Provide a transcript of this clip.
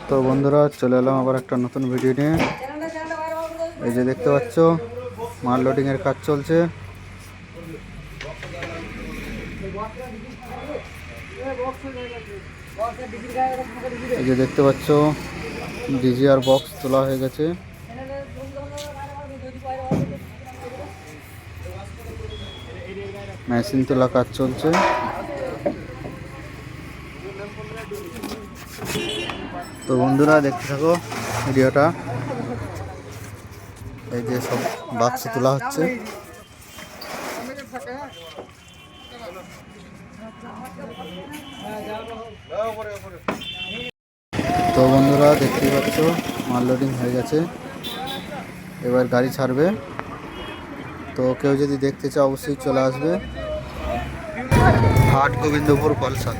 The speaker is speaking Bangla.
তো বন্ধুরা চলে এলাম আবার একটা নতুন ভিডিও নিয়ে। এই যে দেখতে পাচ্ছ মাল লোডিং এর কাজ চলছে। এই যে দেখতে পাচ্ছ ডিজি আর বক্স তোলা হয়ে গেছে। মেশিন তোলা কাজ চলছে। তো বন্ধুরা দেখতে থাকো ভিডিওটা। এই যে সব বাক্স তোলা হচ্ছে। তো বন্ধুরা দেখতেই পাচ্ছ মাল লোডিং হয়ে গেছে, এবার গাড়ি ছাড়বে। তো কেউ যদি দেখতে চাও অবশ্যই চলে আসবে হাট গোবিন্দপুর কলসা।